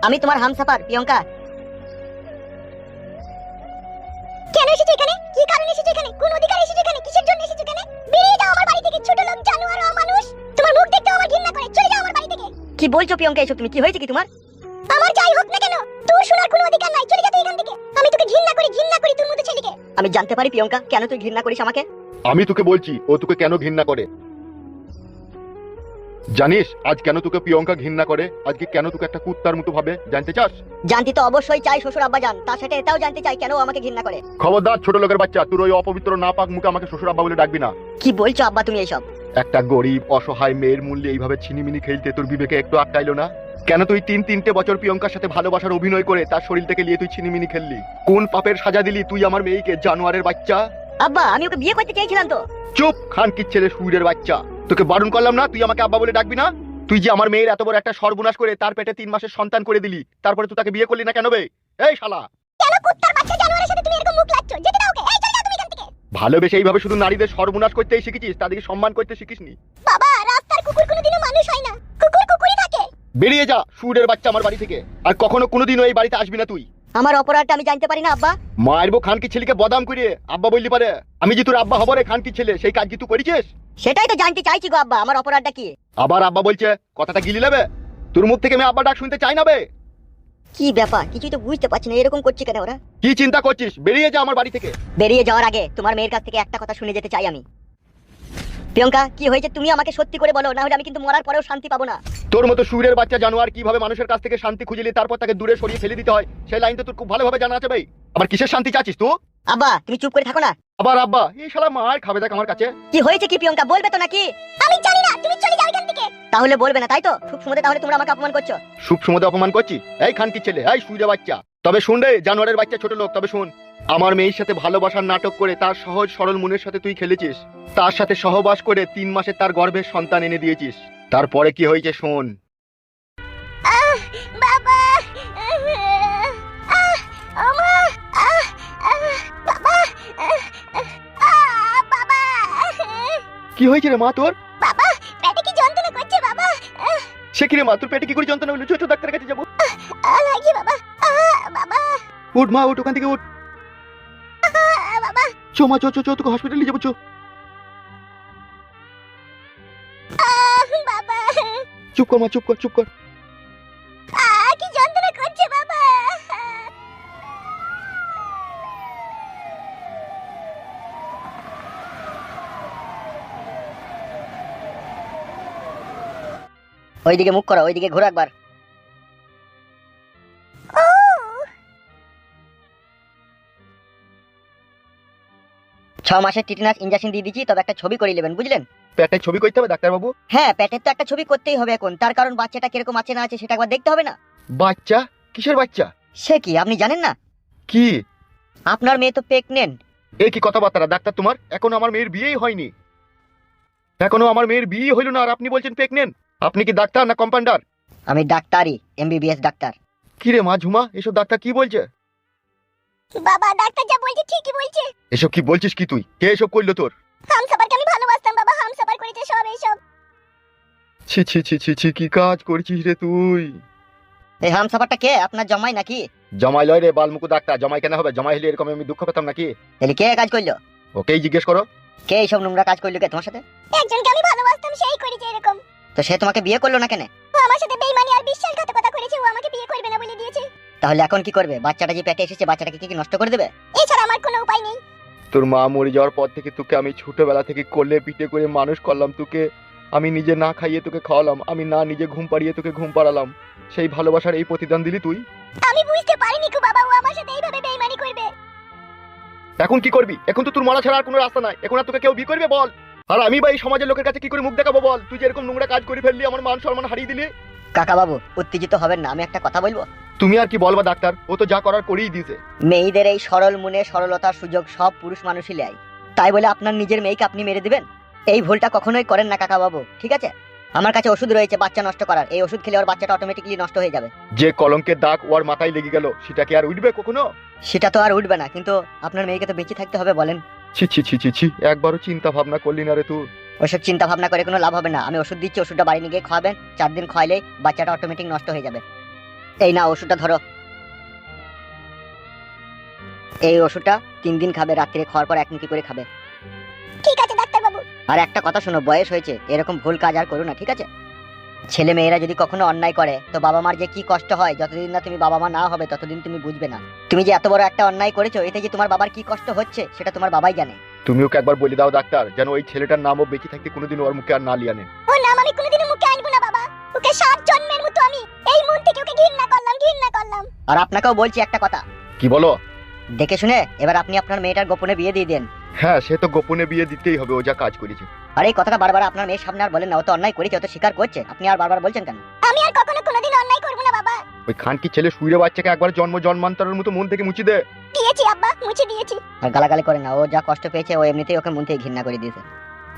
আমি তোমার হামসাফার প্রিয়ঙ্কা। কেন এসেছো এখানে? কি কারণে এসেছো এখানে? কোন অধিকারে এসেছো এখানে? কিসের জন্য এসেছো এখানে? বেরিয়ে যাও আমার বাড়ি থেকে, ছোট লোক, জানোয়ার, অমানুষ। তোমার মুখ দেখতে আমার ঘৃণা করে, চলে যাও আমার বাড়ি থেকে। কি বলছো প্রিয়ঙ্কা এসব তুমি? কি হয়েছে কি তোমার? আমার যাই হোক না কেন, তোর শোনার কোনো অধিকার নাই, চলে যা তুই এখান থেকে। আমি তোকে ঘৃণা করি তোর মতো ছেলেকে। আমি জানতে পারি প্রিয়ঙ্কা কেন তুই ঘৃণা করিস আমাকে? আমি তোকে বলছি ও তোকে কেন ঘৃণা করে। জানিস আজ কেন তোকে প্রিয়ঙ্কা ঘৃণা করে? আজকে কেন তোকে একটা কুত্তার মতো ভাবে, জানতে চাস? জানতে তো অবশ্যই চাই শ্বশুর আব্বা জান, তার সাথে এটাও জানতে চাই কেন ও আমাকে ঘৃণা করে। খবরদার ছোট লোকের বাচ্চা, তোর ওই অপবিত্র না পাক মুখে আমাকে শ্বশুর আব্বা বলে ডাকবি না। কি বলছো আব্বা তুমি এইসব? একটা গরিব অসহায় মেয়ের মূল্যে এইভাবে ছিনিমিনি খেলতে তোর বিবেকে একটু আটকাইলো না? কেন তুই 3-3টে বছর প্রিয়ঙ্কার সাথে ভালোবাসার অভিনয় করে তার শরীর থেকে নিয়ে তুই ছিনিমিনি খেললি? কোন পাপের সাজা দিলি তুই আমার মেয়েকে, জানোয়ারের বাচ্চা? আব্বা আমি ওকে বিয়ে করতে চেয়েছিলাম তো। চুপ, খানকির ছেলে, সুইরের বাচ্চা। তোকে বারণ করলাম না তুই আমাকে আব্বা বলে ডাকবি না? তুই যে আমার মেয়ের এত বড় একটা সর্বনাশ করে তার পেটে 3 মাসের সন্তান করে দিলি, তারপরে তুই তাকে বিয়ে করলি না কেন বে? এই শালা, কেন কুত্তার বাচ্চা জানোয়ারের সাথে তুমি এরকম মুখ লাগছো? যেতে দাও ওকে, এই চলে যাও তুমি এখান থেকে। ভালোবেসে এইভাবে শুধু নারীদের সর্বনাশ করতেই শিখেছিস, তাদেরকে সম্মান করতে শিখিসনি। বাবা, রাস্তার কুকুর কোনোদিনও মানুষ হয় না, কুকুর কুকুরই থাকে। বেরিয়ে যা সুরের বাচ্চা আমার বাড়ি থেকে, আর কখনো কোনোদিনও এই বাড়িতে আসবি না তুই। আমার অপরাধটা আমি জানতে পারি না আব্বা? মারবো খানকি ছেলেকে বদাম করে আব্বা বললি পারে? আমি যে তোর আব্বা হব রে খানকি ছেলে, সেই কাজ কি তুই করেছিস? সেটাই তো জানতে চাইছি গো আব্বা, আমার অপরাধটা কি? আবার আব্বা বলছে, কথাটা গিলি নেবে? তোর মুখ থেকে আমি আব্বা ডাক শুনতে চাই না বে। কি ব্যাপার কিছুই তো বুঝতে পারছি না, এরকম করছে কেন ওরা? কি চিন্তা করছিস? বেরিয়ে যা আমার বাড়ি থেকে। বেরিয়ে যাওয়ার আগে তোমার মেয়ের কাছ থেকে একটা কথা শুনে যেতে চাই আমি। প্রিয়ঙ্কা কি হয়েছে তুমি আমাকে সত্যি করে বলো, না হলে আমি কিন্তু মরার পরেও শান্তি পাবো না। তোর মতো সুরের বাচ্চা জানোয়ার কিভাবে মানুষের কাছ থেকে শান্তি খুঁজলি তারপর তাকে দূরে সরিয়ে ফেলে দিতে হয়, সেই লাইন তো তোর খুব ভালোভাবে জানা আছে ভাই। আবার কিসের শান্তি চাচ্ছিস তুই? আব্বা তুমি চুপ করে থাকো না। আবার আব্বা? এই শালা মার খাবে দেখ আমার কাছে। কি হয়েছে কি প্রিয়ঙ্কা, বলবে তো নাকি? আমি জানি না, তুমি চলে যাও এখান থেকে। তাহলে বলবে না তাই তো? খুব সুমদে তাহলে তোমরা আমাকে অপমান করছো। সুপ সুমদে অপমান করছি? এই খানকি ছেলে, এই সুরে বাচ্চা, তবে শুন রে জানোয়ারের বাচ্চা ছোট লোক, তবে শুন, আমার মেয়ের সাথে ভালোবাসার নাটক করে তার সহজ সরল মনের সাথে তুই খেলেছিস, তার সাথে সহবাস করে 3 মাসে তার গর্ভের সন্তান এনে দিয়েছিস। তারপরে কি হয়েছে শোন। বাবা, ওমা, বাবা, বাবা, কি হয়েছে রে মা তোর? বাবা, পেটে কি যন্ত্রণা করছে বাবা? সে কি রে মা, তোর পেটে কি করে যন্ত্রণা হলো? চো ডাক্তারের কাছে যাবো। লাগছে বাবা, বাবা, উঠ মা উঠ, ওখান থেকে উঠ। বাবা, চো মা, চো চো চো, তোকে হসপিটালে যাবো, চো। বাবা, চুপ কর মা, চুপ কর চুপ কর। কি যন্ত্রণা করছে বাবা? ওইদিকে মুখ করো, ওইদিকে ঘুরো একবার। 6 মাসের টিটেনাস ইনজেকশন দিয়ে দিচ্ছি, তবে একটা ছবি করে নেবেন বুঝলেন? পেটে ছবি করতে হবে ডাক্তার বাবু? হ্যাঁ পেটের তো একটা ছবি করতেই হবে এখন, তার কারণ বাচ্চাটা কিরকম আছে না আছে সেটা একবার দেখতে হবে না? বাচ্চা? কিসের বাচ্চা? সে কি আপনি জানেন না? কি? আপনার মেয়ে তো প্রেগনেন্ট। এ কি কথাবার্তা ডাক্তার তোমার? এখনো আমার মেয়ের বিয়েই হয়নি, এখনো আমার মেয়ের বিয়ে হইল না আর আপনি বলছেন প্রেগনেন্ট? আপনি কি ডাক্তার না কম্পাউন্ডার? আমি ডাক্তারই, এমবিবিএস ডাক্তার। কি রে মা ঝুমা, এসব ডাক্তার কি বলছে? বাবা, ডাক্তার যা বলছে ঠিকই বলছে। এসব কি বলছিস কি তুই? কে এসব করলো তোর? হামসাফারকে আমি ভালোবাসতাম বাবা, হামসাফার করেছে সব এইসব। ছি ছি ছি ছি ছি, কি কাজ করছিস রে তুই? এই হামসাফারটা কে, আপনার জামাই নাকি? জামাই লয় রে বালমুকু ডাক্তার, জামাই কেন হবে? জামাই হলে এরকম আমি দুঃখ পেতাম নাকি? তাহলে কে কাজ করলো? ওকেই জিজ্ঞেস করো। কে এইসব নোংরা কাজ করলো কে তোমার সাথে? একজনকে আমি ভালোবাসতাম, সেই করেছে এরকম। তো সে তোমাকে বিয়ে করলো না কেন? ও আমার সাথে বেইমানি আর বিশ্বাসঘাতকতা করেছে, ও আমাকে বিয়ে করবে না বলে দিয়েছে। তাহলে এখন কি করবে? বাচ্চাটা যে পেটে এসেছে বাচ্চাটাকে কি নষ্ট করে দেবে? এছাড়া আমার কোনো উপায় নেই। তোর মা মরে যাওয়ার পর থেকে তোকে আমি ছোটবেলা থেকে কোলে পিঠে করে মানুষ করলাম, তোকে আমি নিজে না খাইয়ে তোকে খাওয়ালাম, আমি না নিজে ঘুম পাড়িয়ে তোকে ঘুম পাড়ালাম, সেই ভালোবাসার এই প্রতিদান দিলি তুই? আমি বুঝতে পারিনি গো বাবা, ও আমার সাথে এইভাবে বেইমানি করবে। এখন কি করবি? এখন তো তোর মরা ছাড়া আর কোনো রাস্তা নাই, এখন আর তোকে কেউ বিয়ে করবে বল? আর আমি বা এই সমাজের লোকের কাছে কি করে মুখ দেখাবো বল? তুই যে এরকম নোংরা কাজ করে ফেললি, আমার মান সম্মান হারিয়ে দিলি। কাকা বাবু উত্তেজিত হবেন না, আমি একটা কথা বলবো। তুমি আর কি বলবা ডাক্তার, ও তো যা করার করেই দিয়েছে। মেয়েদের এই সরল মনে সরলতার সুযোগ সব পুরুষ মানুষই নেয়, তাই বলে আপনার নিজের মেয়েকে আপনি মেরে দিবেন? এই ভুলটা কখনোই করেন না কাকা বাবু, ঠিক আছে? আমার কাছে ওষুধ রয়েছে বাচ্চা নষ্ট করার, এই ওষুধ খেলে ওর বাচ্চাটা অটোমেটিক্যালি নষ্ট হয়ে যাবে। যে কলঙ্কের দাগ ওর মাথায় লেগে গেল সেটা কি আর উঠবে কখনো? সেটা তো আর উঠবে না, কিন্তু আপনার মেয়েকে তো বেঁচে থাকতে হবে বলেন। ছি ছি ছি ছি ছি, একবারও চিন্তা ভাবনা করলি না রে তুই? ওসব চিন্তা ভাবনা করে কোনো লাভ হবে না, আমি ওষুধ দিচ্ছি, ওষুধটা বাড়ি নিয়ে গিয়ে খাওয়াবেন, 4 দিন খাওয়াইলেই বাচ্চাটা অটোমেটিক নষ্ট হয়ে যাবে। এই না ওষুধটা ধরো। এই ওষুধটা 3 দিন খাবে, রাত্রে খাওয়ার পর 1 মুঠি করে খাবে। ঠিক আছে ডাক্তার বাবু। আর একটা কথা শোনো, বয়স হয়েছে, এরকম ভুল কাজ আর করো না, ঠিক আছে? ছেলে মেয়েরা যদি কখনো অন্যায় করে তো বাবা মার যে কি কষ্ট হয়, যতদিন না তুমি বাবা মা না হবে ততদিন তুমি বুঝবে না। তুমি যে এত বড় একটা অন্যায় করেছো, এতে যে তোমার বাবার কি কষ্ট হচ্ছে সেটা তোমার বাবাই জানে। তুমি ওকে একবার বলে দাও ডাক্তার, যেন ওই ছেলেটার নামও বেঁচে থাকতে কোনোদিন ওর মুখে আর না লিয়ানে। ওর নাম আমি কোনোদিনও মুখে আনবো না বাবা। ওকে 7 জন্মের মতো আমি এই মন থেকে ওকে ঘৃণা করলাম। আর আপনাকেও বলছি একটা কথা, কি বলো? দেখে শুনে এবার আপনি আপনার মেয়েটার গোপনে বিয়ে দিয়ে দেন। হ্যাঁ, সে তো গোপনে বিয়ে দিতেই হবে, ও যা কাজ করেছে। আর এই কথাটা বারবার আপনার মেয়ের সামনে আর বলেন না, ও তো অন্যায় করেছে, ও তো স্বীকার করছে, আপনি আর বারবার বলছেন কেন? আমি আর কখনো কোনোদিন অন্যায় করব না বাবা। ওই খানকি ছেলে শুইরে বাচ্চাকে একবার জন্মান্তরের মতো মন থেকে মুছে দে। দিয়েছি আব্বা, মুছে দিয়েছি। আর গালাগালি করে না, ও যা কষ্ট পেয়েছে ও এমনিতেই ওকে মন থেকে ঘৃণা করে দিয়েছে।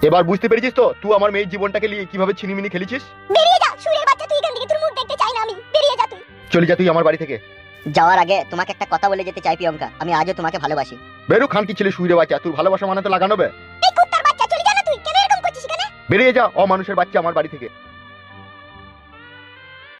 এবার বুঝতে পেরেছিস তো তুই আমার মেয়ের জীবনটাকে নিয়ে কিভাবে ছিনিমিনি খেলেছিস? বেরিয়ে যা সুরের বাচ্চা, তুই এখান থেকে, তোর মুখ দেখতে চাই না আমি। বেরিয়ে যা তুই। চলে যা তুই আমার বাড়ি থেকে। যাওয়ার আগে তোমাকে একটা কথা বলে যেতে চাই প্রিয়ঙ্কা, আমি আজও তোমাকে ভালোবাসি। বেরো খানকি ছেলে শুইরে বাচ্চা, তোর ভালোবাসা মানে তো লাগানো বে। এই কুত্তার বাচ্চা, চলে যা না তুই। কেন এরকম করছিস এখানে? বেরিয়ে যা অমানুষের বাচ্চা আমার বাড়ি থেকে।